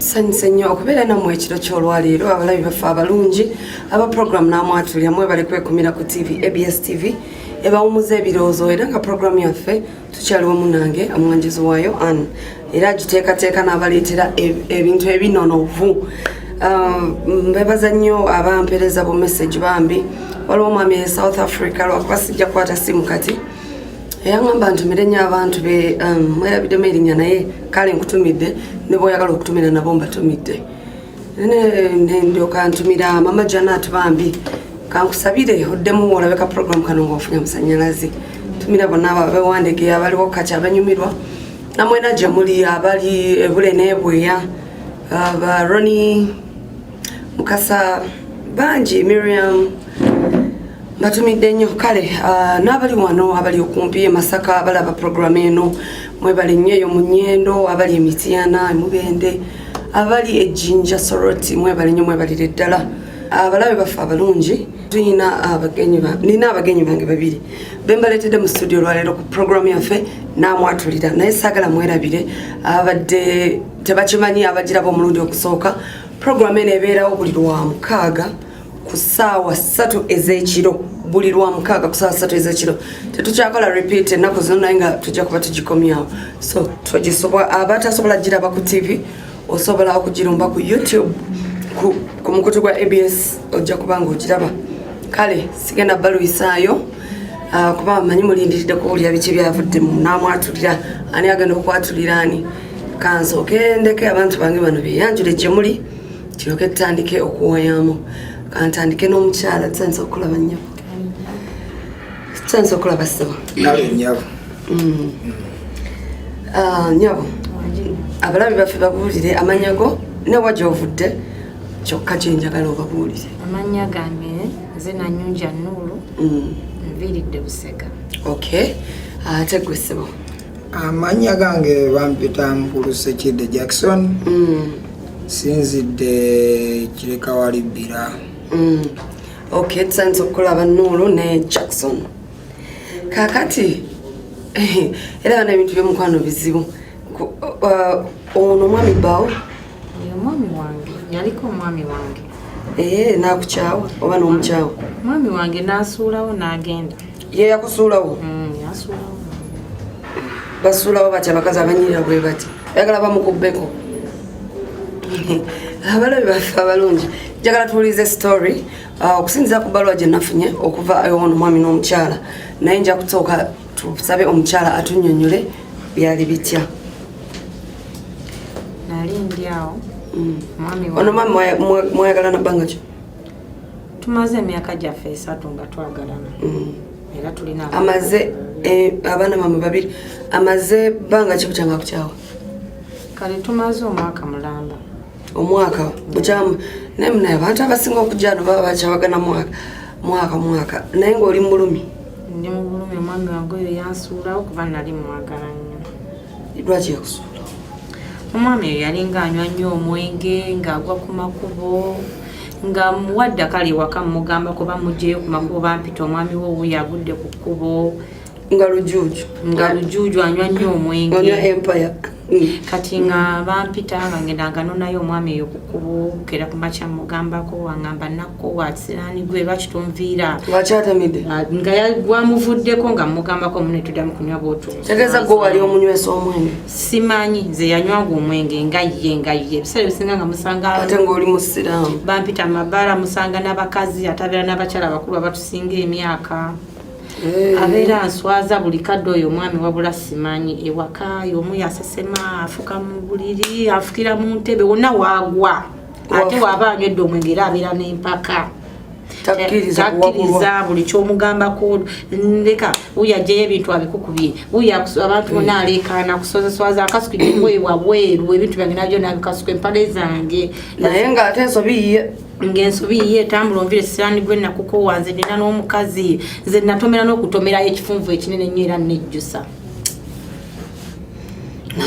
Sansenyo okubeera namwe ekiro ky'olwaleero abalabi baffe abalungi aba program namwatulira mwe bali kwekumira ku TV ABS TV ebawumuza ebirowoozo era nga program yaffe tukyaliwo munange omwanjizi waayo Ann era agiteekateeka n'abaleetera ebintu ebinonovu. Mbebaza nnyo abampereza bu message bambi waliwo omwami e South Africa lwakuba sijja kukwata simu kati eyangamba ntumire nnyo abantu be mwerabiddemu erinnya naye kale nkutumidde ne bw'oyagala okutumira nabo mbatumidde ndyoka ntumira mama Janet bambi kankusabire oddemu olabeka program kano ng'ofunye amasanyalaze tumira bonna abawandege abaliwo kati abanyumirwa namwena gye muli abali ebule n'ebweya aba Ronnie Mukasa bangi Miriam batumidde nnyo kale n'abali wano abali okumpi Masaka abalaba program eno mwebali nnyo eyo mu Nnyendo abali Emitiana Mubende abali ejjinja Soroti mwebali nnyo mwebalire ddala abalabe baffe abalungi nina abagenyi bange babiri bembaleetedde mu studio lwaleero ku program yaffe namwatulira naye saagala mwerabire abadde tebakimanyi abagiraba omulundi okusooka program eno ebeerawo buli lwamukaaga ku ssaawa 3 ez'ekiro buli lwamukaaga ku ssaawa 3 ez'ekiro tetukyakola repeat ennaku zino naye nga tujja kuba tugikomyawo so abatasobola giraba ku TV osobola okugirumba ku YouTube ku mukutu gwa ABS ojja kubanga ogiraba kale sigenda baluyisaayo kuba manyi mulindiridde kuwulira biki byavuddemu namwatulira ani agenda okwatulira ani kansooke ndeke abantu bange bano beyanjule gye muli kiroke tutandike okuwayamu kantandike n'omukyala tusanze okulaba nnyabo tusanze okulaba ssebo nnyabo nnyabo abalabi baffe babuulire amanya go ne wajja ovudde kyokka kyenjagala obabuulire. Amanya gange nze Nanyunja Nuru nviiridde Busega. Okay, ate gwe ssebo? Amanya gange bampita Mpulusekidde Jackson sinzidde Kireka Walibbira. Okay, tusanze okulaba Nuru ne Jackson kakati era n'ebintu by'omukwano bizibu ono mwami bawo mwami wange yaliko omwami wange nakukyawa oba n'omukyawa mwami wange n'asuulawo n'agenda ye yakusuulawo yasuulawo basuulawo batya abakazi abanyirira bwe bati ayagala bamukubbeko abalabi baffe abalungi njagala tuwulize story okusinziza ku bbaluwa gye nafunye okuva ono mwami n'omukyala naye nja kusooka tusabe omukyala atunnyonnyole byali bitya. Nali ndi awo ono mwami mwayagalana bbanga ki? Tumaze emyaka gyaffe 3 nga twagalana era tulina amaze abaana bamwe babiri amaze bbanga ki bukyanga kukyawa? Kale tumaze omwaka mulamba. Omwaka bukyamu naye munaye abantu abasinga okujja ano baba bakyawagana mwaka naye ng'oli mulumi? Ndi mu bulumi omwami wange oyo yansuulawo kuba nali mwagala nnyo. Lwaki yakusuula? Omwami oyo yalinga anywa nnyo omwenge ng'agwa ku makubo nga muwadde kale waka mugamba kuba mugyeyo ku makubo bampita omwami we owuyo agudde ku kkubo nga lujuuju anywa nnyo omwenge onywa empire kati nga bampita nga ngendanga nonayo omwami eyo ku kkubo kera ku makya mugambako wangamba nakko wasiraani gwe lwaki tonviira lwakyatamidde nga gwamuvuddeko nga mugambako mune tuddamu kunywa bootu tegeeza gwe wali omunywesa omwenge? Simanyi nze yanywanga omwenge nga ye ebiseera bisinga nga musanga ate ng'oli musiraamu bampita mabaala musanga n'abakazi atabeera n'abakyala abakulu abatusinga emyaka abeera answaza buli kadde oyo omwami wabula simanyi ewaka y'omu yasesema afuka mu buliri afukira mu ntebe wonna waagwa ate waaba anywedde omwenge era abeera n'empaka takkiriza buli kyomugambako leka wuyo ajjayo ebintu abikukubye wuyo abantu bonna aleekaana kusozeswaza akasukidde bwewa bweru ebintu byange nabyo nabikasuka empale zange naye ng'ate ensobi yiye ng'ensobi yiye etambula onvire siraani gwe nakuko wanze nina n'omukazi nze natomera n'okutomerayo ekifunvu ekinene nnyo era nejjusa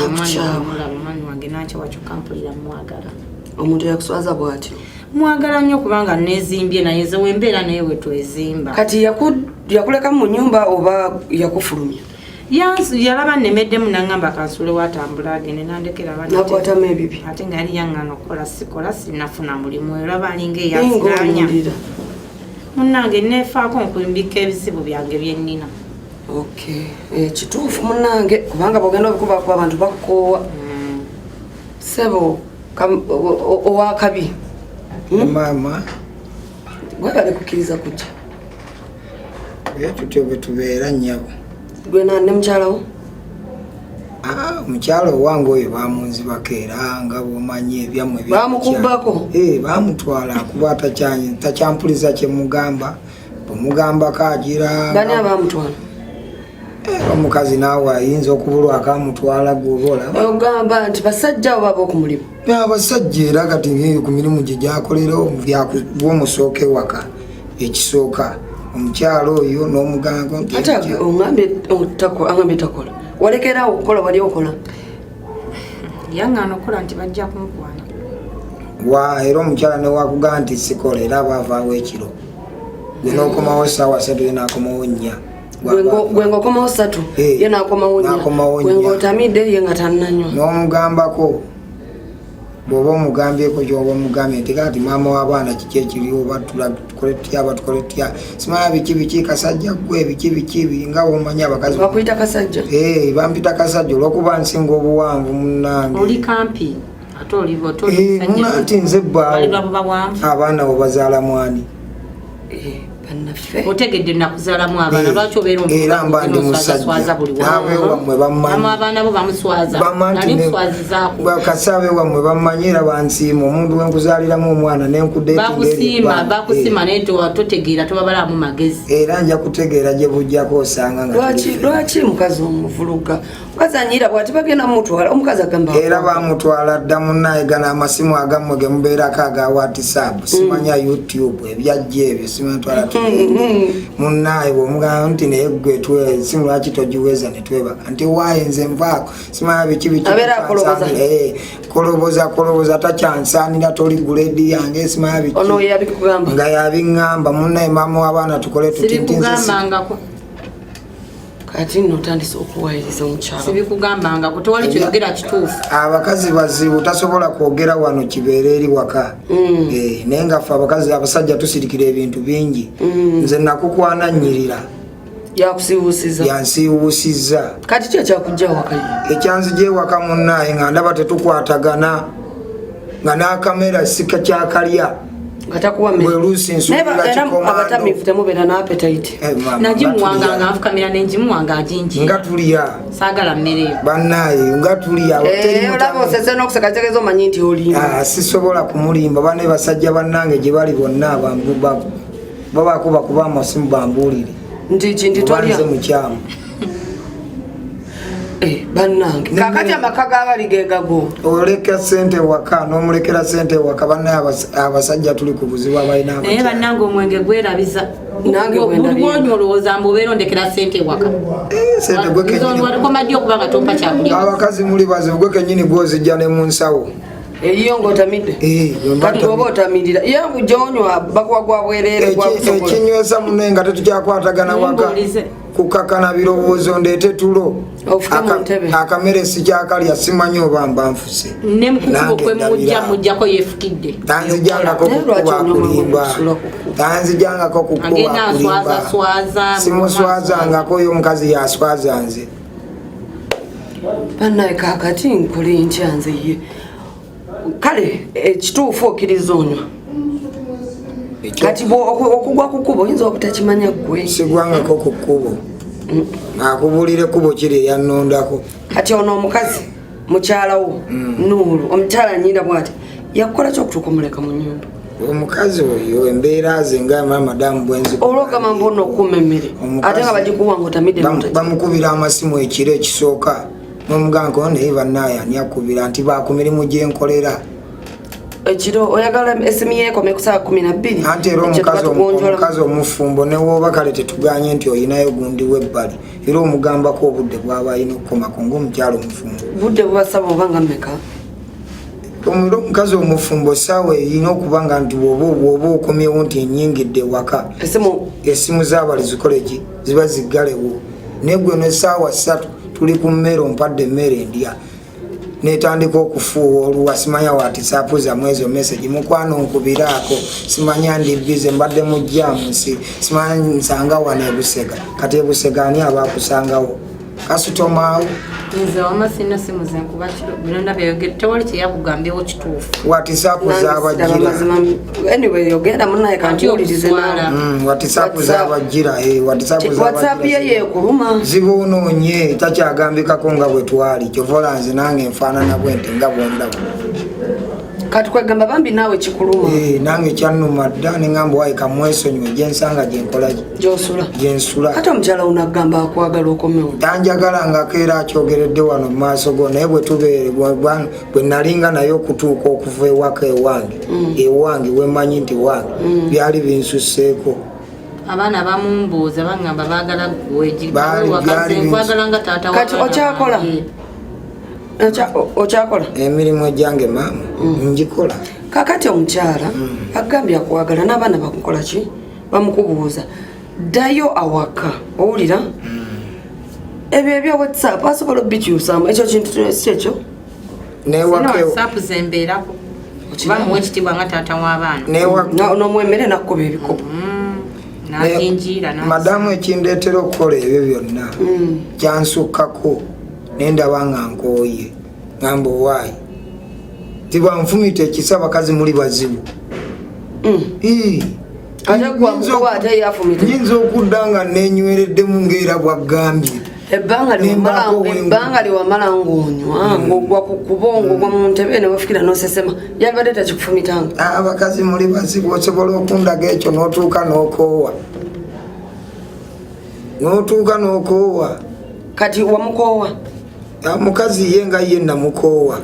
omwami wange nakyawa kyokka mpulira mwagala omuntu yakuswaza bw'atyo mwagala nnyo kubanga nezimbye naye ze wembeera naye we twezimba kati yakuleka mu nyumba oba yakufulumya? yalaba nnemeddemu nangamba kansule watambula agende nandekera nakwatamu ebibi ate nga yali yaŋŋana okukola sikola sinafuna mulimu olaba alinga eyasiranya munnange neefaako nkumbika ebizibu byange byennina kituufu munnange kubanga bwogenda obikubaku abantu bakukoowa sebo owakabi maama gwebale kukkiriza kujja tutyo bwe tubeera nnyabo gwe nande mukyalawo mukyalo owange oyo bamunzibako era nga bwomanyi ebyammwe bamukubbako bamutwala kuba takyampuliza kyemugamba bwemugambako agira bani abamutwala omukazi naawe ayinza okubulwa akamutwala gwobola ogamba nti basajja abo baba okumulimu abasajja era kati ku mirimu gye gyakolera bwomusooka ewaka ekisooka omukyalo oyo n'omugango ate oŋambye takola walekerawo okukola wali okola yaŋŋana okukola nti bajja kumukwana era omukyala newakugamba nti sikola era baavaawo ekiro gwe n'okomawo essaawa 3 ye n'akomawo 4 gwe ng'okomawo 3 ye n'akomawo 4 gwe ng'otamidde ye nga tannanywa n'omugambako bw'oba omugambyeko kyoba omugambye nti kati maama w'abaana kiki ekiriwo batukole tutya simanya biki kasajja gwe biki nga womanyi abakazi bakuyita kasajja bampita kasajja olwokuba nsinga obuwanvu munnange oli kampi ate nti nze ebbaawo abaana bo bazaala mwani otegedde nakuzaalamu abaana lwaki obeera era mba ndi musajja abeewammwe abaana bo bamuswaza nali muswazizaako kasi abeewammwe bammanyi era bansiima omuntu wenkuzaaliramu omwana bakusiima naye totegeera tobabalamu magezi era nja kutegeera gye bujjako osanga lwaki mukazi omuvuluga mukazi anyira bwati bagenda mumutwala omukazi agamba era bamutwala dda munnaye gana amasimu agammwe ge mubeerako aga whatsapp simanya youtube ebyajja ebyo simantwala munnaye bwomugamba nti naye gwe simu lwaki togiweza netwebaka nti waaye nze nvaako simanya biki koloboza takyansaanira toli guledi yange simanya biki nga yabiŋŋamba munnaye maama w'abaana tukole tutintinzekugambangako kati notandise okuwayiriza omukyalo sibikugambangako tewali kyoyogera kituufu abakazi bazibu tasobola kwogera wano kibeera eri waka naye nga ffe abasajja tusirikira ebintu bingi nze nakukwana nnyirira yansiiwuusizza kati kyo kyakujja waka ekyanzija ewaka munnaaye nga ndaba tetukwatagana nga n'akamera sika kyakalya abatamifu temubeera n'appetite nagimuwanganga nfukamira nengimuwanga agingi nga tulya saagala mmere bannaaye nga tulya olaba osese n'okuseka kitegeeza omanyi nti olimba sisobola kumulimba bane basajja bannange gye bali bonna babakuba kuba amasimu bambuulire nti tolya mukyamu bannange kakati amaka g'abali gegago oleka sente waka n'omulekera sente waka bannaye abasajja tuli ku buzibu abalina naye bannange omwenge gwerabiza buli olowooza mbu obeera ondekera sente waka walikoma ddi okuba nga tompa kyakulya abakazi muli bazibu gwe kennyini gwozijja ne mu nsawo eyiyo ng'otamidde kati oba otamirira ye bujonywa bakuwa gwa bwereere ekinywesa munaye nga tetukyakwatagana waka kukakana birowoozo ndeete tulo akamere sikyakalya simanyi oba mba nfuse ne mukukuba kwemujja mujjako yeefukidde tanzijangako kukuba kulimba tanzijangako kukuba kulimba simuswazangako yo omukazi yaswaza nze bannaye kakati nkole ntya nze ye kale ekituufu okkiriza onywa kati okugwa ku kkubo oyinza obutakimanya ggwe sigwangako ku kkubo akubulire kkubo kiri eyanondako kati ono omukazi mukyalawo Nuuru omukyala nyinda bwati yakukola kyokutuuka omuleka mu nyumba omukazi oyo embeera ze nga madamu bwenzi olwogamba mbona okuuma emmere ate nga bagikuwa ngaotamidde bamukubira amasimu ekiro ekisooka n'omugango naye bannaaye ani akubira nti bakumirimu gyenkolera ekiro oyagala esimu yeekome ku saa 12 anti era omukazi omufumbo newooba kale tetuganye nti oyinayo gundi webbali era omugambako obudde bwaba ayina okukomako ngaomukyalo omufumbo budde bubasaba oba nga mmeka omuro omukazi omufumbo saawa erina okuba nga nti bwoba okomyewo nti enyingidde waka esimu zaabali zikoleki ziba ziggalewo negwe n'essaawa 3 tuli ku mmere ompadde emmere ndya netandika okufuuwa oluwa simanya WhatsApp zammwe ezo message mukwano nkubiraako simanya ndi bize mbadde mu jamusi simanya nsanga wano Busega kati Busega ani abakusangawo kasutomaawo nze wamasina simu zenkuba kiro biranda byayogera tewali kyeyakugambyewo kituufu WhatsApp z'abajjira anyway yogenda munaye kantiwulirize nawe WhatsApp z'abajjira WhatsApp ye yeekuluma zibonoonye takyagambikako nga bwe twali kyovola nze nange nfaanana bwente nga bwondaba kati kwegamba bambi naawe kikuluma nange kyannuma dda neŋŋamba wayi kamwesonyiwe gyensanga gyenkola gyosula gyensula ate omukyala unagamba akwagala okomewo tanjagala ng'akeera akyogeredde wano mu maaso go naye bwe tubeere bwe nalinga naye okutuuka okuva ewaka ewange wemanyi nti wange byali binsusseeko abaana bamumbuuza baŋŋamba baagala gwekwagala nga taata kati okyakola okyakola emirimu egyange maama njikola kakati omukyala agambye akwagala n'abaana bakukola ki bamukubuuza ddayo awaka owulira ebyo ebya WhatsApp asobola obikyusamu ekyo kintu kyekyo WhatsApp zembeerako bamuwa ekitiibwa nga taata w'abaana n'omwemere nakkuba ebikopo madamu ekindeetera okukola ebyo byonna kyansukkako nendaba nga nkooye ngamba owaayi tibwanfumita ekisa bakazi muli bazibu nyinza okudda nga nenywereddemu ngaera bwagambye ebbanga liwamala ng'onywa ng'ogwa ku kubongo gwa mu ntebe ne wafikira n'osesema yabadde takikufumitanga abakazi muli bazibu osobola okundaga ekyo n'otuuka n'okoowa kati wamukoowa mukazi ye nga ye namukoowa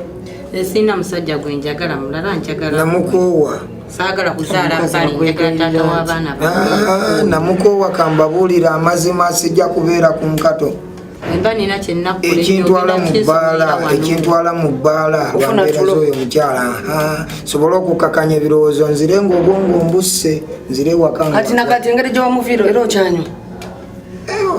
sina musajja gwe njagala mulala njagala namukoowa saagala kuzaala mpali njagala taata w'abaana namukoowa kambabuulira amazima sijja kubeera ku nkato emba nina kyennakkula ekintwala mu bbaala bambeera z'oyo mukyala sobola okukakanya ebirowoozo nzire ng'obwongo mbusse nzire ewaka kati nakati engeri gyewamuviiro era okyanywa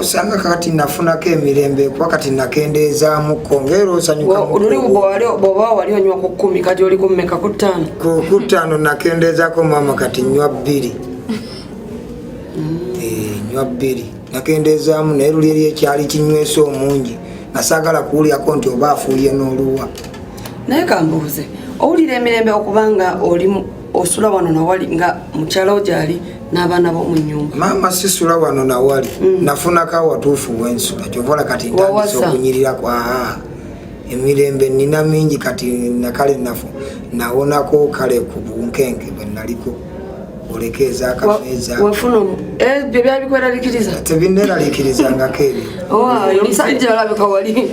osanga kati nafunako emirembe kuba kati nakendeezaamuko ngaera osanyukaboba wali onywa ku 10 kati oli kummeka ku 5 ku 5 nakendeezaako maama kati nywa 2 nywa 2 nakendeezaamu naye luli eri ekyali kinywesa omungi nasaagala kuwulyako nti oba afuuye n'oluwa naye kambuuze owulira emirembe okubanga oli osula wano nawali nga mukyala wo gyali n'abaana bo mu nnyumba maama sisula wano nawali nafunako awatuufu wensula kyovola kati ntandisa okunyirirako emirembe nina mingi kati nakale nawonako kale ku bunkenke bwe naliko olekeeza akameeza wefuna ebyo byabikweraliikiriza tebineraliikirizangako ebyo omusajja alabika wali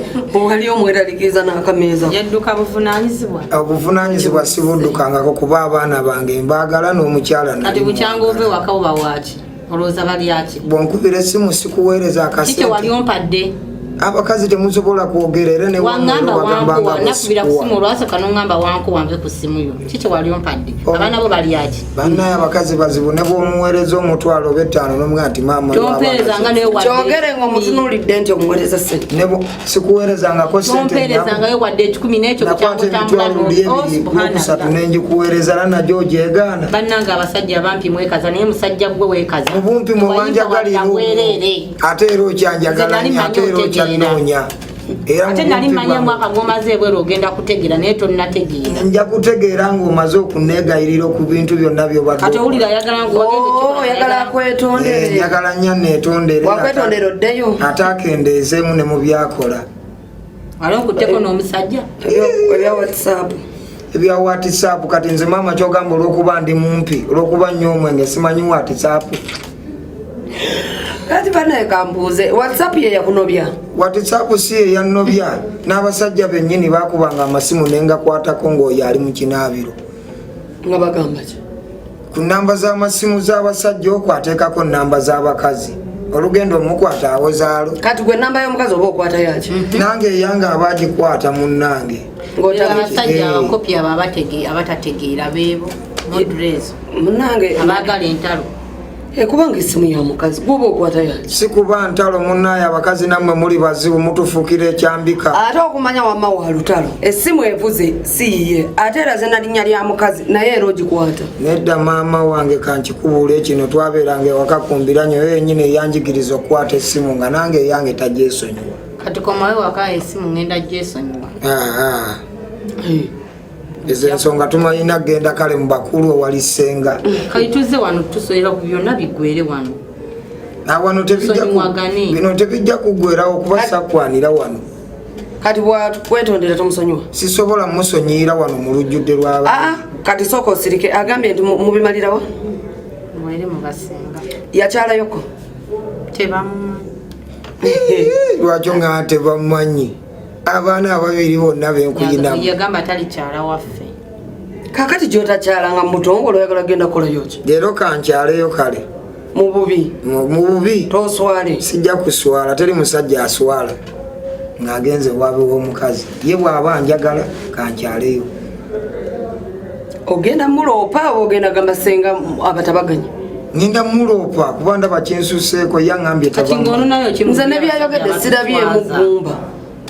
omweraliikiriza n'akameeza yadduka buvunaanyizibwa obuvunaanyizibwa sibuddukangako kuba abaana bange mbaagala n'omukyala kati bukyanga ova ewaka oba waaki olowooza balyaki bwonkubira essimu sikuweereza akasente wali ompadde abakazi temusobola kwogera era nakubira ku simu olwasooka n'oŋŋamba wankuwa nve ku simu yo kiki wali ompadde abaana bo balyaki bannaye abakazi bazibu ne bw'omuweereza omutwalo oba 5 n'omugamba nti maama tompeerezanga kyogere ng'omutunuulidde nti omuweereza sente sikuweerezangako tompeerezangayo wadde 10 n'ekyo bukyangutambulan'okusatu nenjikuweereza era najjo ogyegaana bannanga abasajja abampi mwekaza naye musajja gwe weekaza mubumpi mwewanjagalira ate era okyanjagalanya ate era okyanoonya ate nali manya mwaka gwomaze ebwera ogenda kutegeera naye tonnategeera nja kutegeera ng'omaze okuneegayirira ku bintu byonna ate owulira ayagala kwetondere njagala nnyo neetondere wakwetondera oddeyo ate akendeezeemu ne mu byakola wali okutteko n'omusajja ebya WhatsApp ebya WhatsApp kati nze maama kyogamba olw'okuba ndi mumpi olw'okuba nnyo omwenge simanyi WhatsApp kati banaye kambuuze WhatsApp ye yakunobya WhatsApp si ye yannobya n'abasajja bennyini baakubanga amasimu nengakwatako ng'oyo ali mu kinaabiro nga bagamba ki ku nnamba z'amasimu z'abasajja okwateekako nnamba z'abakazi olugendo omukwata awozaalo kati gwe ennamba y'omukazi oba okwata yaki nange eyange abagikwata munnange abasajja abakopi abo abatategeera beebo modrezo munnange abaagala entalo kubanga essimu ya mukazi gwoba okwata yaki si kuba ntalo munnaye abakazi nammwe muli bazibu mutufuukira ekyambika ate okumanya wamma wa lutalo essimu evuze si yiye ate era ze nalinnya lya mukazi naye era ogikwata nedda maama wange kankikubuule kino twabeeranga ewaka kumbiranyo yo yennyini eyanjigiriza okukwata essimu nga nange eyange tagyesonyiwa kati komawe waka essimu ngenda gyesonyiwa ezo ensonga tumanyina genda kale mu bakulu owalisenga kaituze wano tusoera ku byonna bigwere wano wano bino tebijja kugwerawo kuba sakwanira wano kati bwakwetondera tomusonyiwa sisobola musonyiira wano mu lujjudde lw'aba kati sooka osirike agambye nti mubimalirawo mwere mubasenga yakyalayoko tebamumanyi lwakyo nga tebamumanyi abaana ababiri bonna benkuyinamu yagamba tali kyala waffe kakati gyotakyalanga mutongole oyagala genda kolayoki leero kankyaleyo kale mu bubi toswale sijja kuswala teri musajja aswala ng'agenze bwabe w'omukazi ye bw'aba njagala kankyaleyo ogenda muloopa oba ogenda gamba senga abatabaganya ngenda muloopa kuba ndaba kinsuseeko yaŋŋambye nze ne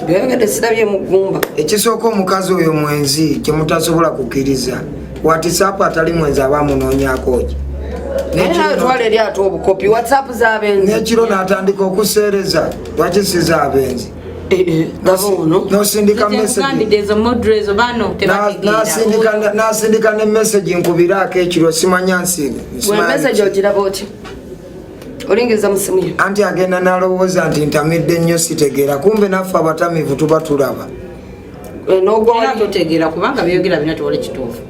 byayogedde sirabye mu ggumba ekisooka omukazi oyo mwenzi kyemutasobola kukkiriza whatsapp atali mwenzi aba amunoonyaako ki twala eryato obukopi whatsapp z'abenzi n'ekiro n'atandika okuseereza lwaki si z'abenzi nosindika nasindika ne message nkubiraako ekiro simanya message ogiraba oti olingiriza musimu ye anti agenda nalowooza nti ntamidde nnyo sitegeera kumbe naffe abatamivu tuba tulaba era totegeera kubanga byogera bina tewali kituufu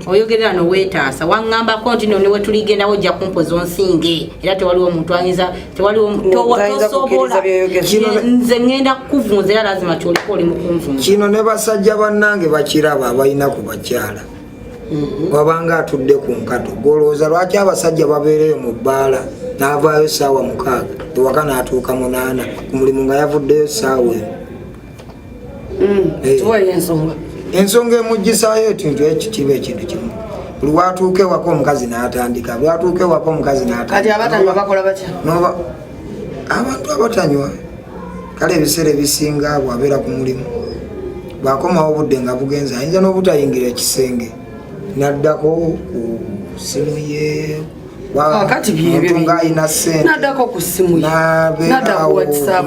oyogerera noweetaasa waŋŋambako nti none wetuligendawo ojja kumpoza onsinge era tewaliwo omuntu ayinza tosobola nze ŋŋenda kukuvunza era lazima kyoliko oli mukunvunza kino ne basajja bannange bakiraba abalina ku bakyala wabanga atudde ku nkato golowooza lwaki abasajja babeereyo mu bbaala n'avaayo essaawa 6 ewaka n'atuuka 8 ku mulimu nga yavuddeyo essaawa ensonga ensonga emugisaayo ekintu ekyo kiba ekintu kimu buli watuuka ewaka omukazi n'atandika lwatuuka ewaka omukazi kati abatanywa bakola batya abantu abatanywa kale ebiseera ebisinga bwabeera ku mulimu bwakomawo obudde nga bugenze ayinza n'obutayingira ekisenge naddako ku simu ye kati byebyo ng'ayina ssente naddako ku simu ye nadda ku whatsapp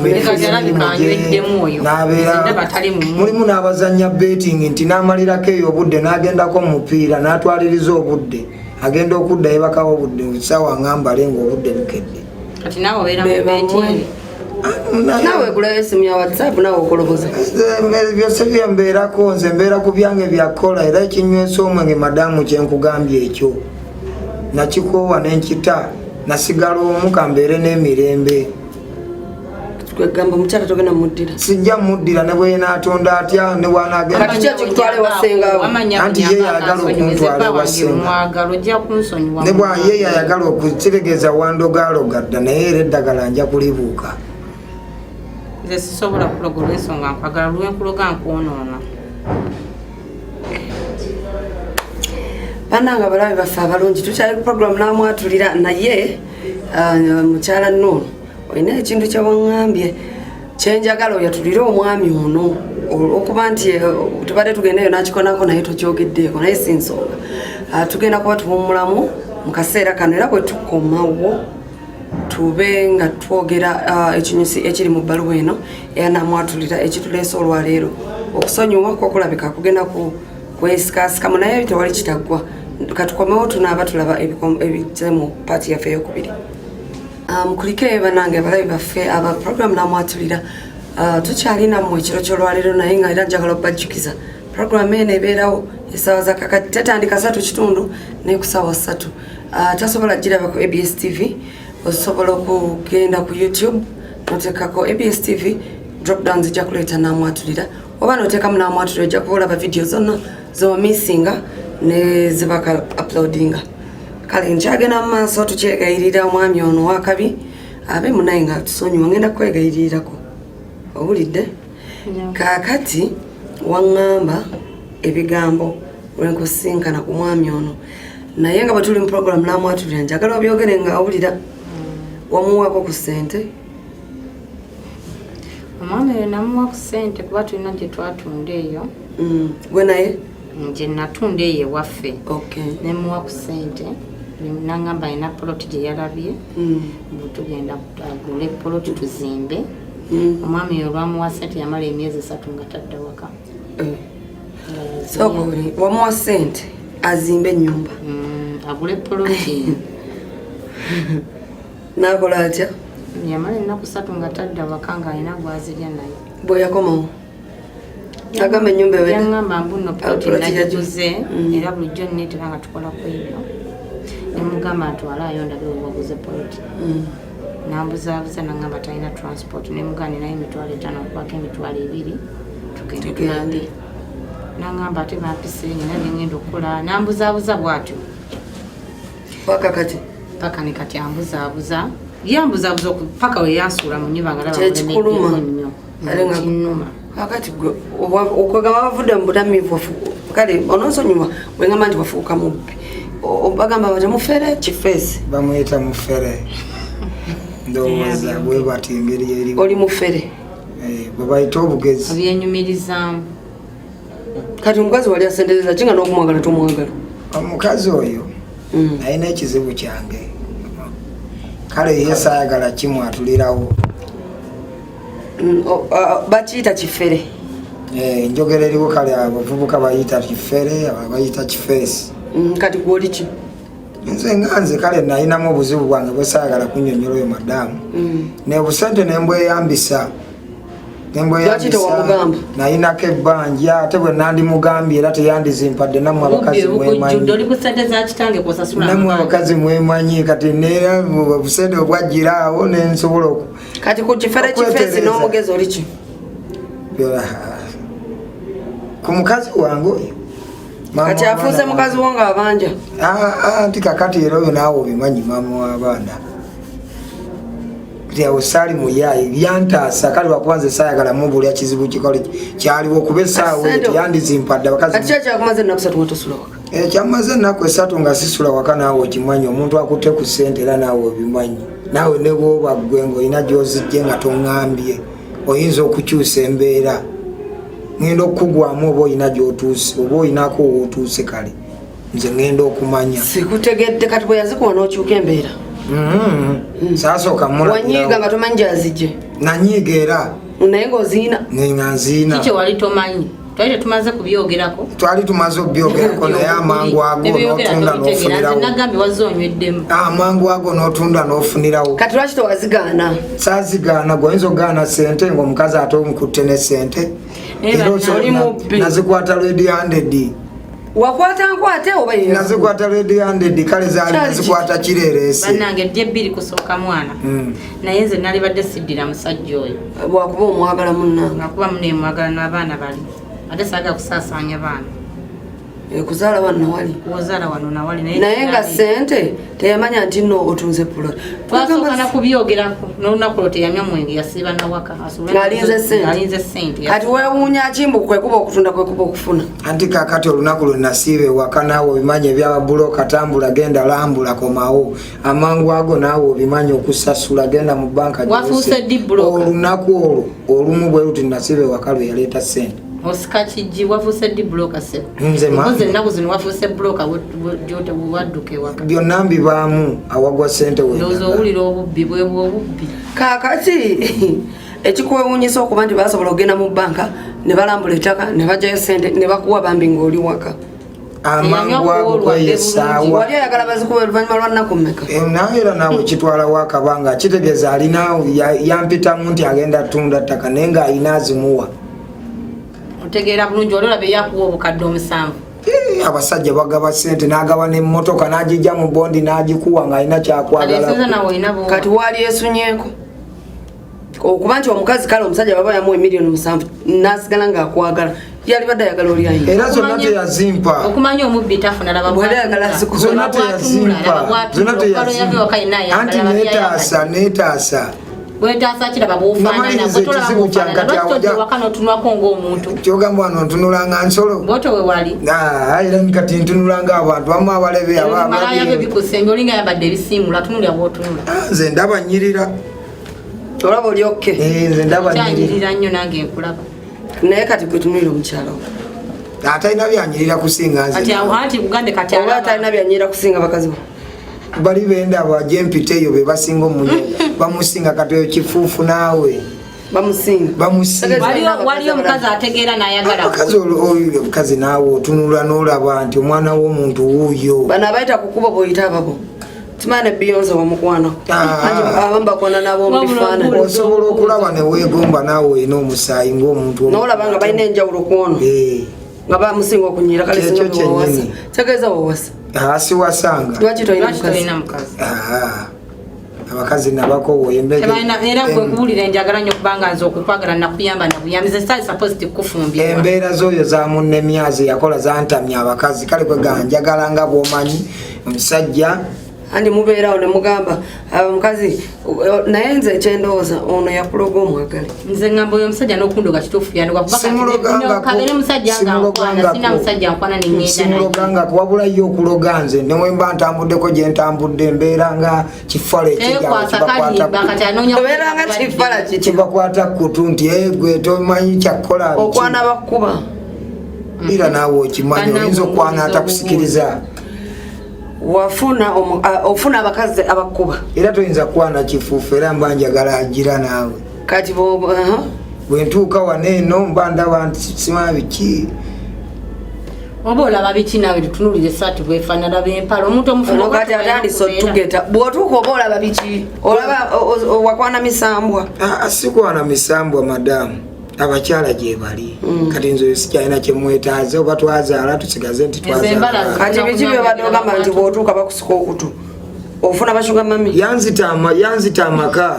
mulimu n'abazanya betting nti n'amalirako eyo obudde n'agendako mu mupiira n'atwaliriza obudde agenda okudda yebakawo obudde sawa ngambale ng'obudde bukedde kati naawe obeera mu betting nawe gulayo esimu ya whatsapp nawe okoloboza byose byembeerako nze mbeera ku byange byakola era ekinywesa omwenge madamu kyenkugambye ekyo nakikoowa nenkita nasigala omu kambeere n'emirembe kwegamba omukyala togenda muddira sijja muddira ne bwenatonda atya ne bwanagendakitwale wasengawo anti ye yayagala okuntwala wasenga ne bwaye yayagala okukitegeeza wandogaloga dda naye era eddagala nja kulibuuka nze sisobola kuloga olw'ensonga nkwagala lwenkuloga nkwonoona bannanga balabe baffe abalungi tukyali ku programu namwatulira naye mukyala Nuunu olina ekintu kyewaŋŋambye kyenjagala oyatulire omwami ono okuba nti tubadde tugendayo nakikonako naye tokyogeddeeko naye si nsonga tugenda kuba tuwummulamu mu kaseera kano era bwe tukomawo tube nga twogera ekinyusi ekiri mu bbaluwa eno era namwatulira ekituleese olwaleero okusonyiwa kwokulabika kugenda kwesikasikamu naye tewali kitaggwa katukomewo tunaaba tulaba ebize mu paati yaffe eyokubiri mukulike banange abalabi baffe aba programu namwatulira tukyalina mu ekiro kyolwaleero naye nga era njagala okubajjukiza programu eno ebeerawo essaawa zakakati tetandika 3:30 naye ku ssaawa 3 tasobola giraba ku ABS TV osobola okugenda ku YouTube noteekako ABS TV drop down zijja kuleeta namwatulira oba noteekamu namwatulira ojja kuba olaba vidiyo zonna zomisinga ne zibaka uploadinga kale nkyagenda mu maaso tukyegayirira omwami ono wakabi abe munaye nga tusonyiwa ngenda kwegayirirako owulidde kaakati waŋŋamba ebigambo lwenkusinkana ku mwami ono naye nga batuli mu program namwatulira njagala obyogere nga awulira wamuwako ku ssente omwami we namuwa ku ssente kuba tulina gye twatunda eyo gwe naye gye natunda eyo ewaffe nemuwa ku ssente nangamba alina poloti gye yalabye tugenda agule poloti tuzimbe omwami oyo olwamuwa ssente yamala emyezi 3 nga tadda waka wamuwa ssente azimbe ennyumba agule poloti nakola atya yamala ennaku 3 nga tadda waka nga alina gwazirya naye bwe yakomawo agamba ennyumba yaŋŋamba mbuno poloti nagiguze era bulijjo nneetera nga tukola ku ebyo nemugamba ntwalaayo ndabe wewaguze poloti nambuzaabuza naŋŋamba talina transport nemugamba naye emitwalo 5 okubako emitwalo 2 tugende tulambe naŋŋamba ate bampisire nyina nengenda okukola nambuzaabuza bwatyo paka ne kati ambuzaabuza yambuzaabuza paka we yansuula mu nnyumba nga labakikuluma kinnuma akati okwegamba bavudde mu butamiivu kale ononsonyiwa bwengamba nti wafuuka mubbi bagamba bati mufere kifeesi bamuyita mufere ndowooza bwe bati engeri eri oli mufere bwe bayita obugezi ebyenyumirizaamu kati omukazi wali asendereza kinga n'okumwagala tomwagala omukazi oyo alina ekizibu kyange kale ye saayagala kimwatulirawo bakiyita kifere njogera eriwo kale abavubuka bayita kifere bayita kifeesi kati gwoli ki nze kale nalinamu obuzibu bwange bwe saayagala kunnyonnyola oyo madamu nebusente nembweyambisa nalinako ebbanja ate bwe nandimugambye era teyandizimpadde nammwe abakazi mwemanyi kati nera obusente obwajjiraawo nensobola kati ku kifere kifeesi n'omugezi oli ki ku mukazi wange oyo kati afuuse mukazi wo nga abanja anti kakati era oyo naawe obimanyi maama w'abaana kati awo saali muyaayi byantaasa kale lwakubanza saayagala mubulya kizibu kikole kyaliwo okuba essaawa eyo teyandizimpadde ekyamaze ennaku 3 nga sisula waka naawe okimanyi omuntu akutte ku ssente era naawe obimanyi naawe ne bwoba ggwe ng'olina gy'ozijje nga toŋŋambye oyinza okukyusa embeera ngenda okukugwamu oba olina gy'otuuse oba olinako wootuuse kale nze ngenda okumanya sikutegedde kati bwe yazikuwa n'okyuka embeera saasooka wanyiiga nga tomanyi gyazijje nanyiiga era naye ng'oziina nga nziina kiki wali tomanyi twali tetumaze kubyogerako twali tumaze okubyogerako naye amangu ago n'otunda n'ofunirawo nagambye wazonyeddemu amangu ago n'otunda n'ofunirawo kati lwaki tewazigaana saazigaana gwoyinza okugaana ssente ng'omukazi ate omukutte ne ssente nazikwata lwedi 100 wakwata nkwate oba nazikwata lwedi 100 kale zaali nazikwata kireereese bannange ddye 2 kusooka mwana naye nze nali badde siddira musajja oyo bwakuba omwagala munnange akuba muneemwagala n'abaana bali ate saagala kusaasaanya baana kuzaala wano nawali kuzaala wano nawali naye nga ssente teyamanya nti nno otunze puloti twasooka na kubyogerako n'olunaku lwo teyanywa mwenge yasiiba nawaka alinze ssente kati weewuunya kimbu kwekuba okutunda kwekuba okufuna anti kakati olunaku lwe nasiiba ewaka naawe obimanyi ebyabuloka tambula genda lambula komawo amangu ago naawe obimanyi okusasula genda mu banka wafuuse ddi buloka olunaku olwo olumu bwe luti nasiiba ewaka lwe yaleeta ssente osika kijji wafuuse ddi buloka se nze maze ennaku zino wafuuse buloka wadduka ewaka byonna mbibaamu awagwa ssente ndowooza owulira obubbi bwebwa obubbi kaakati ekikwewuunyisa okuba nti basobola okugenda mu banka ne balambula ettaka ne bajjayo ssente ne bakuwa bambi ng'oli waka amangu ago kweyesaawa wali oyagala bazikuba oluvannyuma lwa nnaku mmeka naye era naawe kitwalawo akabanga kitegeeza alinawo yampitamu nti agenda tunda ttaka naye ng'alina azimuwa otegeera bulungi oli olaba eyakuwa obukadde 7 abasajja bagaba ssente n'agaba n'emmotoka n'agijja mu bondi n'agikuwa ng'alina kyakwagala kati waali esunyeeko okuba nti omukazi kale omusajja baba yamuwa $1,700,000 n'asigala ng'akwagala yali badde ayagala oli ayina era zonna teyazimpa okumanya omubbi tafuna zonna teyazimpa anti neetaasa wetasa kiraba bwofaanana ekizibu kyankati wakano tunwako ng'omuntu kyogamba wano ntunulanga nsolo bwoto we wali era kati ntunulanga abantu amu abalebe malayo bikusembe olinga yabadde ebisiimula tunulya bwotunula nze ndaba nyirira olaba oli okke nze ndaba nyirira nnyo nange nkulaba naye kati gwe tunulira omukyalo atalina byanyirira kusinga nze ati Bugande kati oba atalina byanyirira kusinga bakazi bo bali bendaba gyempita eyo be basinga omunyo bamusinga kati eyo kifuufu naawe bamusinga waliyo omukazi ategeera n'ayagala omukazi naawe otunula n'olaba nti omwana w'omuntu wuuyo bano abayita kukuba bw'oyita ababo timane Beyonce bamukwano abambakwana nabo mubifaananyi osobola okulaba ne weegomba naawe olina omusaayi ng'omuntu n'olaba nga balina enjawulo kwono nga bamusinga okunyira kale singa wawasa tegeeza wawasa siwasanga lwaki tolina mukazi abakazi nabakowooye era gwe kuwulira njagala nnyo kubanga nze okukwagala nakuyamba nakuyambiza sitali supposed kufumbirwa embeera z'oyo za munne myazi yakola zantamya abakazi kale kwegala njagala nga bw'omanyi omusajja andi mubeerawo ne mugamba omukazi naye nze ekyendowooza ono yakuloga omwagale nze ngamba oyo omusajja n'okundoga kituufu yandikabere musajja nga nkwana sina musajja nkwana nemulogangako wabula yo okuloga nze newemba ntambuddeko gye ntambudde embeera nga kifala ekibakwata kutu nti gwe tomanyi kyakukola okwana bakkuba era naawe okimanyi oyinza okwana atakusikiriza ofuna abakazi abakkuba era toyinza kwana kifuufu era mba njagala agira naawe kati bwentuuka wano eno mba ndaba nti sima biki oba olaba biki naawe tutunulire saati bwefaanana b'empala omuntu omufunokati atandise otugeta bw'otuuka oba olaba biki olaba wakwana misambwa sikwana misambwa madamu abakyala gye bali kati nze oyo sikyalina kyemwetaaze oba twazaala tusigaze nti twazaala kati biki byobadde ogamba nti bw'otuuka bakusika okutu ofuna bashuga mami yanzita amaka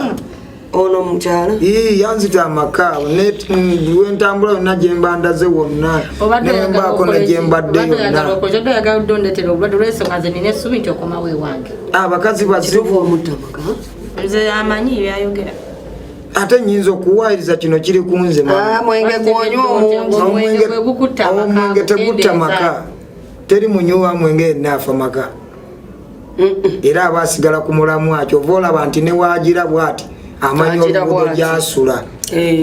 ono mukyala yanzita amaka wentambula yonna gyemba ndaze wonna nembaako negyembadde yonna abakazi nze amanyi byayogera ate nyinza okuwaayiriza kino kiri ku nze mwenge gwonywa omwenge tegutta maka teri munyuwa mwenge naafa maka era abasigala ku mulamu akyo ova olaba nti newagira bwati amanyi oluguudo gyasula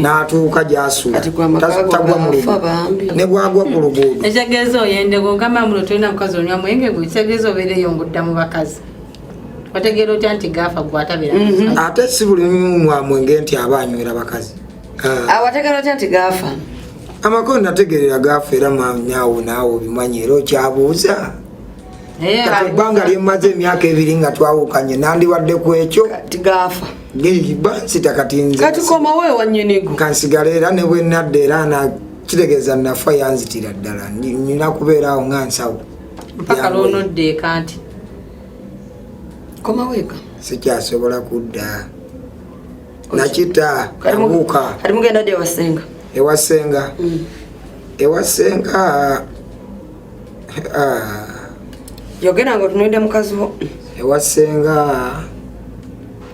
n'atuuka gyasula tagwa mu luguudo ne bwagwa ku luguudo ekitegeeza oyendego ngamba muno tolina mukazi onywa mwenge gwe ekitegeeza obeereyo ng'odda mu bakazi wategeera otya nti gaafa gwatabira ate si buli nywa mwenge nti aba anywera bakazi wategeera otya nti gaafa amakoni nategeerera gaafa era manyawo naawe obimanyi era okyabuuza kati ebbanga lyemmaze emyaka 2 nga twawukanye nandiwadde ku ekyo kati gaafa bansita kati nze kati komawo ewanyinigo kansigala era ne bwe nadde era kitegeeza nafa yanzitira ddala nina kubeerawo nga nsawo mpaka lwonodde eka nti komaweeka sikyasobola kudda nakita abuuka kati mugenda dde ewasenga yogera nga otunulidde mukazi wo ewasenga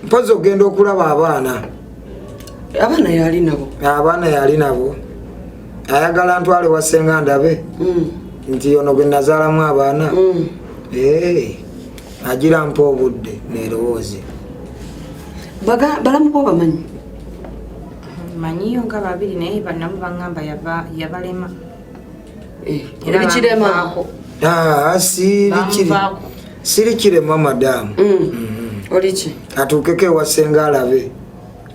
mpozi okugenda okulaba abaana yali nabo ayagala ntwale ewasenga ndabe nti ono gwe nazaalamu abaana agira mpa obudde nerowooze balamu bo bamanyi manyiyo nga babiri naye banamu baŋŋamba yabalema ebikirema siri kirema madamu oliki atuukeko ewasenga alabe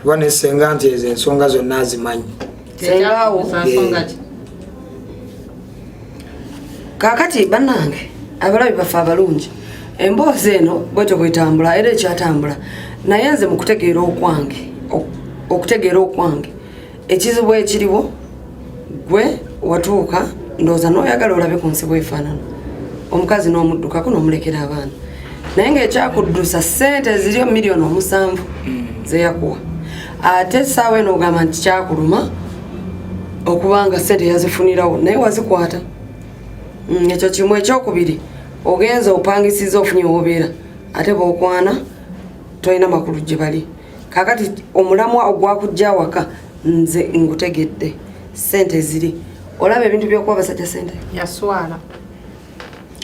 kuba nesenga nti ezo ensonga zonna azimanyi sengawo kakati bannange abalabi bafe abalungi emboozi eno bwetyo bwetambula era ekyatambula naye nze mu okutegeera okwange ekizibu ekiriwo gwe watuuka ndowooza n'oyagala olabe ku nsi bwefaanana omukazi n'omuddukako n'omulekera abaana naye ng'ekyakuddusa ssente ziri miliyoni 7 zeyakuwa ate essaawa eno ogamba nti kyakuluma okubanga ssente yazifunirawo naye wazikwata ekyo kimu. Ekyokubiri ogenza opangisiza ofunye wobeera ate bw'okwana tolina makulu gye bali kakati omulamwa ogwakujja waka nze ngutegedde sente ziri olaba ebintu byokuwa basajja sente yaswala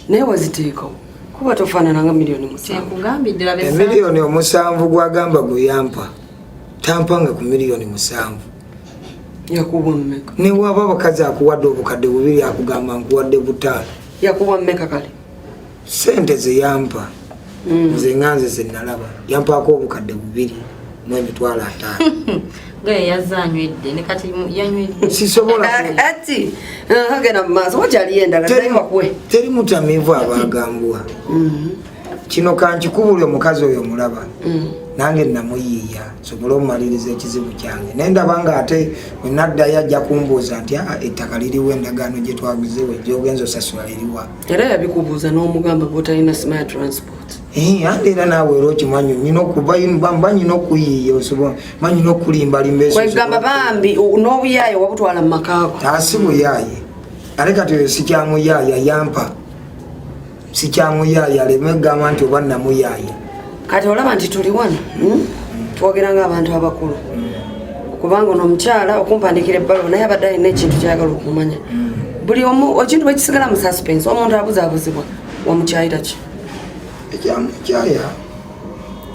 naye waziteekawo kuba tofaanananga miliyoni 7 emiliyoni 7 gwagamba guyampa tampanga ku miliyoni 7 yakubwa mmeka ne waba abakazi akuwadde obukadde 2 akugamba nkuwadde 5 yakubwa mmeka kale sente zeyampa nze nganze zenalaba yampaako obukadde 2 mu emitwalo 5 gaye yazanywedde ne kati yanywedde sisobola ati agenda mu maaso wakyali endala nayemakwe teri mutamiivu abagambwa kino kankikubule omukazi oyo mulaba nange namuyiiya sobole omumaliriza ekizibu kyange naye ndabanga ate wenaddayo ajja kumbuuza nti ettaka liriwo endagaano gye twaguzewo gyogenza osasula liriwa era yabikubuuza n'omugamba botalina smart transport ande era naawe era okimanyi nyina nyina okuyiiya osobola nyina okulimbalimba wegamba bambi n'obuyaaye wabutwala mu makaako asi buyaaye ale kati oyo sikyamuyaaya yampa sikyamuyaaya aleme gamba nti oba namuyaaya kati olaba nti tuli wano twogera ng'abantu abakulu kubanga ono omukyala okumpandikira ebbalo naye abadde alina ekintu kyayagala okumanya buli omu ekintu bwekisigala mu suspense omuntu abuzaabuzibwa wamukyayira ki ekyamunkyaya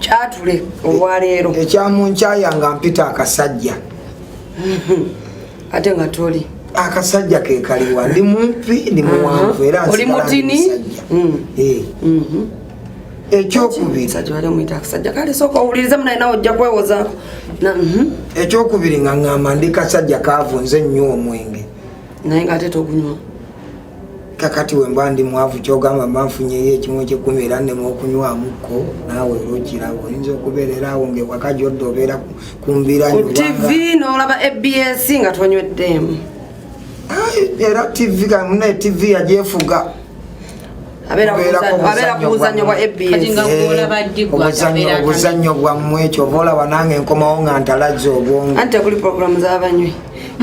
kyatule olwaleero ekyamunkyaya nga mpita akasajja ate nga toli akasajja kekaliwa ndi mumpi ndi muwanvu era oli mutini ekyokubiri sajja wali omuyita akasajja kale sooka owuliriza munalinawo ojja kwewozaako ekyokubiri nga ŋŋamba ndi kasajja kaavunze nnyo omwenge naye ngaate togunywa kakati wemba ndi mwavu kyogamba manfunyeyo ekimu ekyekumi era nnemu okunywamuko naawe era okiraba oyinza okubeerera awo ngaewaka gyodde obeera kumbira ku tv n'olaba abs nga tonyweddemu era tv kamune tv yagyefuga abeera ku buzannyo bwa obuzannyo bwammwe ekyo oba olaba nange nkomawo nga ntalazza obwongo anti tekuli programu z'abanywi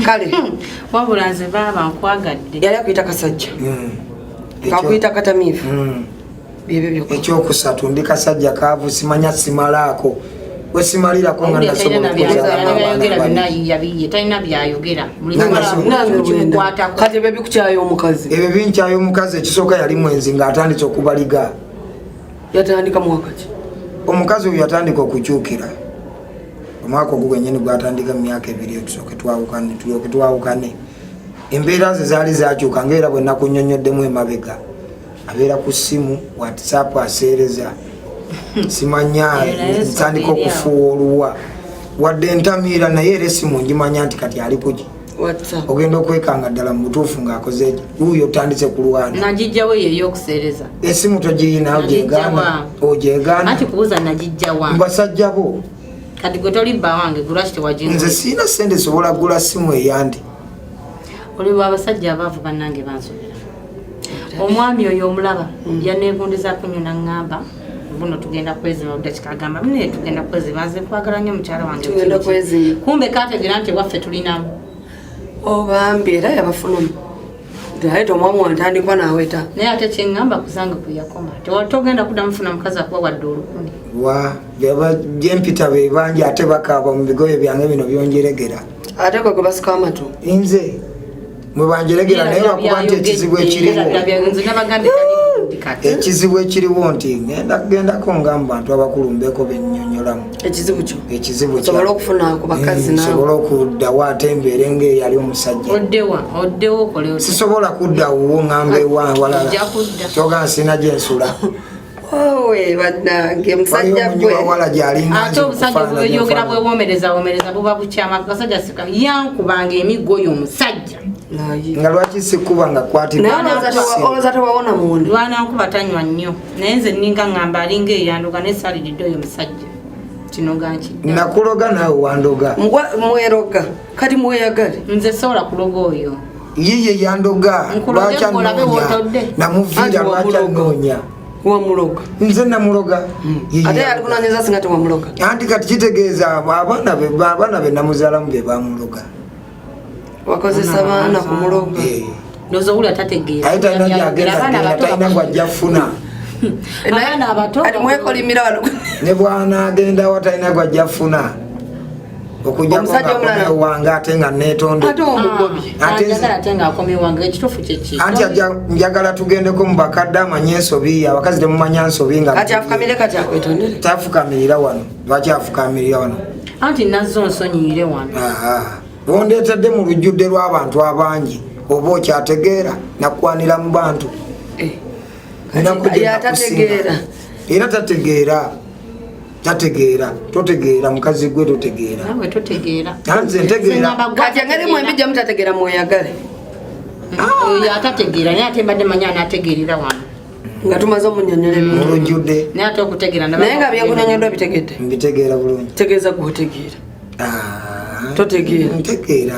kale wabula nze baaba nkwagadde yali akuyita kasajja kakuyita katamiivu byebyo byokka ekyokusatu ndi kasajja kaavu simanya simalaako wesimalirako nga talina byayogera kati ebyo bikukyayo omukazi ebyo binkyayo omukazi ekisooka yali mwenzi ng'atandise okubaliga yatandika mwakaki omukazi oyo yatandika okukyukira omwaka ogwo gwennyini gwatandika mu myaka 2 tusooke twawukane embeera ze zaali zakyuka ngaera bwe nakunnyonnyoddemu emabega abeera ku ssimu whatsapp aseereza simanya ntandika okufuuwa oluwa wadde entamiira naye era essimu ngimanya nti kati ali kuki ogenda okwekanga ddala mu butuufu ng'akoze uyo otandise kulwana nagijjawo yeyo okuseereza essimu togiyina ogyegaana anti kubuuza nagijjawa mbasajja bo kati gwe toli bba wange gulwaki tewajinga nze siina sente sobola kugula ssimu eyandi oliwo abasajja abaavu bannange bansobera omwami oyo omulaba yaneegundizaako nnyo naŋŋamba buno tugenda kwezima budakika agamba mune tugenda kwezima nze nkwagala nnyo mukyala wange kumbe kategeera nti waffe tulinamu obambi era yabafunamu naye tomwamu wantandikwa naaweta naye ate kyeŋŋamba kuzange kweyakoma togenda kudda mufuna mukazi akuwa wadde olukuni gyempita bebanja ate bakaaba mu bigoye byange bino byonjeregera ate kwe basuka amatu nze mwe banjeregera naye bakuba nti ekizibu ekiriwo nti ngenda kugendako ngamba bantu abakulu mbeeko bennyonnyolamu ekizibu sobola okufuna ku bakazi nawe sobola okuddawo ate embeere ng'eyali omusajja oddewo okole sisobola kuddawo ngamba ewalala kyogaa nsina gyensula owe bannange musajja gwe ate obusajja bweyogera bwewomereza buba bukyama kasajja sika yankubanga emiggo oyo omusajja nga lwaki sikuba nga kwatolowooza tewawona mundi lwana nkuba tanywa nnyo naye nze ninga ŋŋamba alinga eyandoga naye saalidde oyo omusajja kino gankidda nakuloga naawe wandoga mweroga kati mweyagale nze sobola kuloga oyo yiye yandoga lwaki namuviira lwaki anoonya wamuloga nze namuloga ate yali kunonyeza singa tewamuloga anti kati kitegeeza abaana be namuzaalamu be bamuloga wakozesa baana kumuloga nozowuli atategeera aye talina gyagenda talina gwajja funa abaana abato mwekolimira wano ne bw'anaagenda wa talina gwajja funa okujja ko wanga atenga netonde ate omugobi atenga akomye wanga ekitofu kyeki anti njagala tugendeko mu bakadde amanye ensobi abakazi temumanya nsobi nga kati afukamire kati akwetondere tafukamirira wano lwaki afukamirira wano anti nazo nsonyiire wano bondeetedde mu lujjudde lw'abantu abangi oba okyategeera nakwanira mu bantu era tategeera totegeera mukazi gwe totegeera nawe totegeera nze ntegeera kati engeri mwembijja mutategeera mweyagale atategeera naye ate mbadde manya anategeerera wano nga tumaze omunyonyola mu lujjudde naye ate okutegeera naye nga byenkunyonyoddwa bitegedde mbitegeera bulungi tegeeza gwotegeera totegeera ntegeera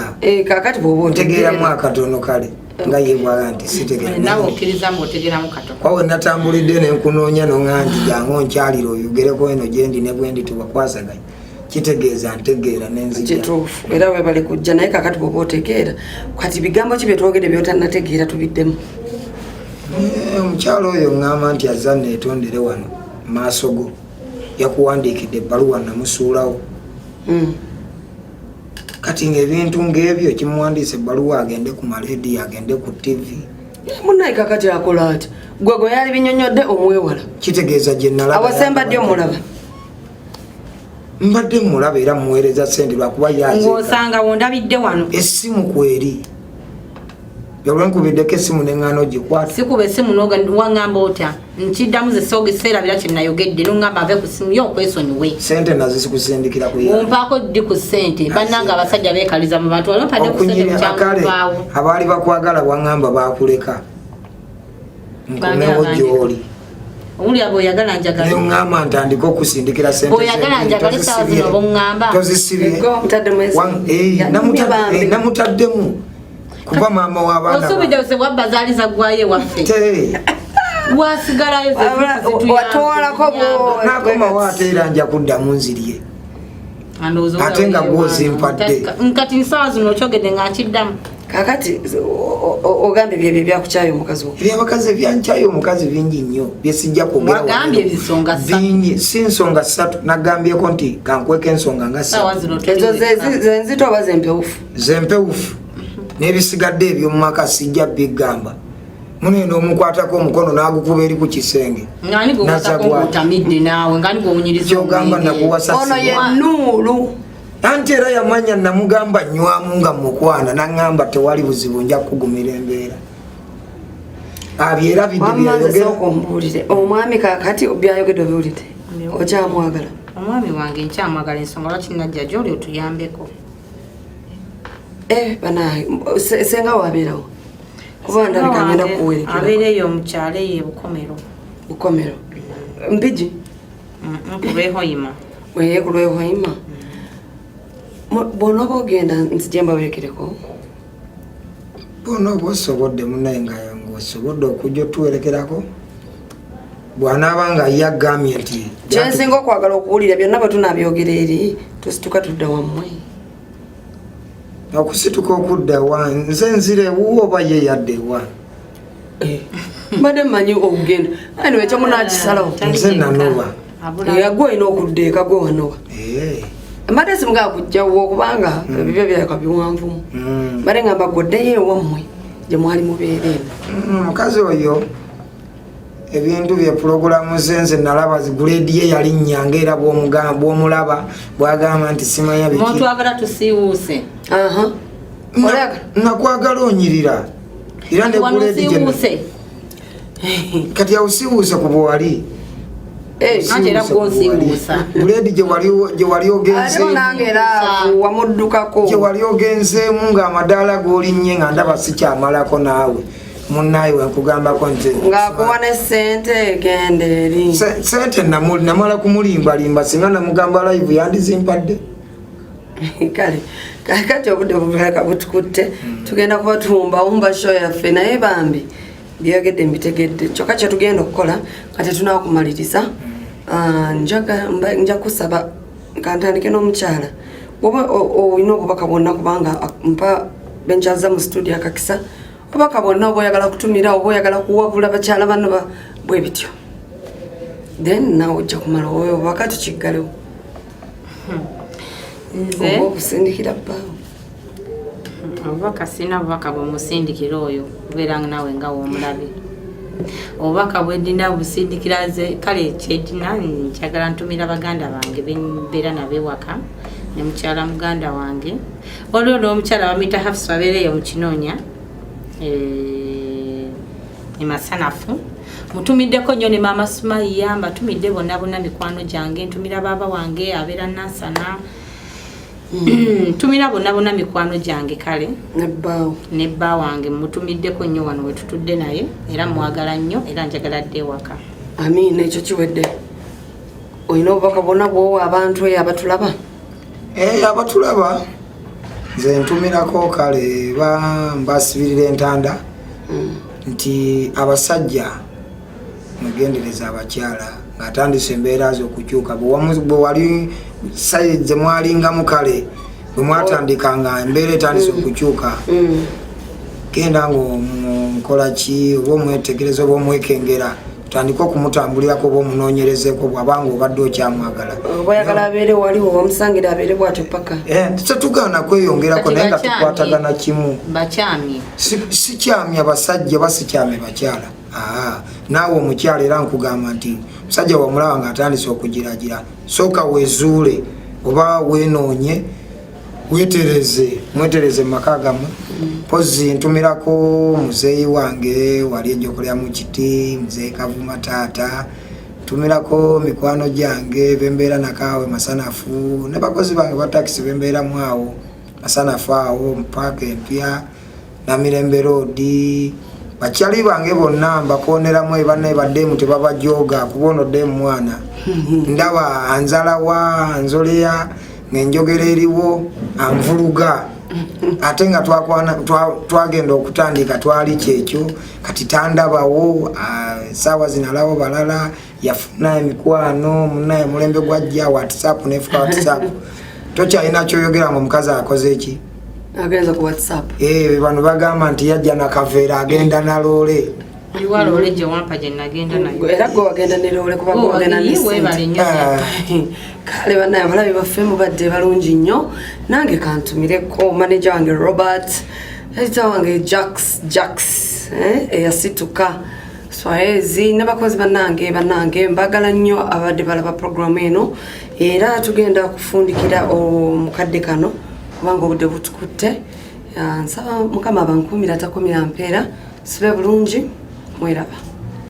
kakati bwoba otegeeramu akatono kale nga yebwaga nti sitegeera nawe okkiriza mbu otegeeramu katono kwawe natambulidde nenkunoonya nonganti jangu onkyalira oyogereko eno gyendi ne bwendi tubakwasaganya kitegeeza ntegeera nenzija kituufu era webali kujja naye kakati bwoba otegeera kati bigambo ki byetwogedde byotanategeera tubiddemu omukyalo oyo ŋŋamba nti azza neetondere wano maaso go yakuwandiikidde ebbaluwa namusuulawo kati ng'ebintu ng'ebyo kimuwandiisa ebbaluwa agende ku malediyo agende ku tv munaye kakati akola ati gwego yali binyonyodde omwewala kitegeeza gye nalaba awasembadde omulaba mbadde mulaba era muweereza sente lwakuba ng'osanga wondabidde wano essimu kweri yolwenkubiddeko essimu neŋŋaano gikwata sikuba essimu waŋŋamba otya nkiddamu zeseerabira kyenayogedde noŋŋamba ave ku ssimu yo okwesonyiwe sente nazo zikusindikira ompaako ddi ku ssente bannanga abasajja beekaliza mu bantu olompadde ku ssente mukyamuvaawo abaali bakwagala waŋŋamba bakuleka nkomewo gy'oli omuli abo oyagala njagala neŋŋamba ntandika okusindikira sente oyagala njagala essaawa zino boŋŋamba tozisibye namutaddemu kuba maama w'abaana osubidde osebwabba zaali zaggwayo ewaffe wasigalayo watwalako nakomawo ate era nja kuddamu nzirye ate nga gwozimpadde nkati nsaawa zino okyogedde nga nkiddamu kakati ogambye byebyo byakukyayo omukazi wo ebyabakazi ebyankyayo omukazi bingi nnyo byesijja kwogeraagambye ebisonga bingi si nsonga 3 nagambyeko nti kankweka ensonga nga ezo zenzito oba zempewufu zempewufu n'ebisigadde ebyomumaka sijja bigamba muneno omukwatako omukono n'agukuba eri ku kisenge kyogamba nakuwasa ono ye Nuulu anti era yamanya namugamba nywamu nga mukwana naŋŋamba tewali buzibu nja kugumira embeera abyerabidde byayogera omwami kakati byayogedde obiwulidde okyamwagala omwami wange nkyamwagala ensonga lwaki najja gyoli otuyambeko banaye senga wabeerawo kuba ndabika ngenda kuwerekera abeereyo omukyalo eyo bukomero mpigi kulwehoyima kulwehoyima bona oba ogenda nzije mbawerekereko bona oba osobodde munaye nga osobodde okujja otuwerekerako bw'anaaba nga ye agambye nti kyensinga okwagala okuwulira byonna bwe tunabyogera eri tusituka tudda wammwe okusituka okudda wa nze nzire ewuwo oba ye yadde ewa mbadde mmanyi okugenda ani wekyo munakisalawo nze nanowa yagwe olina okudda eka gwe wanowa mbadde simugaa kujjawo okubanga ebibyo byaka biwanvumu mbadde ngamba goddeyo ewammwe gye mwali mubeereemu mukazi oyo ebintu bye pulogulamu zenze nalaba ziguledi ye yali nnyanga era bw'omulaba bwagamba nti simanya biki mwatwagala tusiiwuuse nakwagala onyirira era ne guledi kati yawusiiwuuse ku bwewali guledi gye wali ogenzeemu ng'amadaala g'olinnye nga ndaba sikyamalako naawe munnaye wenkugambako nti ng'akuwa ne ssente genda eri sente namala kumulimbalimba singa namugamba live yandizimpadde kale kakati obudde bubulaka butukutte tugenda kuba tuwumbawumba show yaffe naye bambi byogedde mbitegedde kyokka kyetugenda okukola nga tetunakumaliriza nja kusaba kantandike n'omukyala oba olina obubaka bwonna kubanga mpa benkyaza mu studio akakisa obubaka bwonna oba oyagala kutumira oba oyagala kuwabula bakyala bano bwe bityo then nawe ojja kumala oyo obubaka tukiggalewo nze okusindikira bbaawo obubaka sina bubaka bwomusindikira oyo kubeeranga nawe nga womulabe obubaka bwedina busindikira ze kale kyedina nkyagala ntumira baganda bange bembeera nabewaka ne mukyala muganda wange olwo n'omukyala bamuyita Hafsa abeereyo mu Kinoonya emasanafu mutumiddeko nnyo ne maama Sumaiya mbatumidde bonna bonna mikwano gyange ntumira baaba wange abeera Nansana tumira bonna mikwano gyange kale ne bba wange mutumiddeko nnyo wano we tutudde naye era mwagala nnyo era njagala dde ewaka amiina ekyo kiwedde olina obubaka bwonna bwowa abantu eyo abatulaba abatulaba nze ntumirako kale mbasibirira entanda nti abasajja mugendereza abakyala ng'atandise embeera zo okukyuka bwe wali sayize mwalingamu kale bwe mwatandikanga embeera etandise okukyuka genda ngaomukola ki oba omwetegereza oba omwekengera tutandika okumutambulirako oba omunoonyerezeko bw'abanga obadde okyamwagala oyagala abeere waliwo wamusangira abeere bwatyo paka tetugaana kweyongerako naye nga tukwatagana kimu bakyamye si kyamye abasajja oba si kyamye bakyala naawe omukyala era nkugamba nti musajja wamulaba nga atandise okugiragira sooka wezuule oba wenoonye mwetereze mu maka gammwe pozi ntumirako muzeeyi wange wali ejjokolera mu kiti muzeeyi Kavuma taata ntumirako mikwano gyange bembeera nakaawe masanafu ne bakozi bange ba takisi bembeeramu awo masanafu awo mupaaka empya Namirembe Road bakyali bange bonna mbakooneramu ebannaye baddemu tebabajooga kuba ono ddemu mwana ndaba anzalawa anzoleya ng'enjogera eriwo anvuluga ate nga twagenda okutandika twali kyekyo kati tandabawo saawa zinalawo balala yafuna emikwano munnaye mulembe gwajja WhatsApp nefuka WhatsApp tokyalina kyoyogera nga omukazi akoze eki agenza ku WhatsApp bano bagamba nti yajja nakaveera agenda na loole liwaloole gye wampa gye nagenda nayo era gwe wagenda ne loole kuba gwagenda nesente kale bannaye abalabi baffe mubadde balungi nnyo nange kantumireko manager wange Robert edita wange Jax eyasituka Swahezi n'abakozi bannange mbagala nnyo abadde balaba programu eno era tugenda kufundikira omukadde kano kubanga obudde butukutte nsaba mukama abankuumira takumira mpeera sibe bulungi mweraba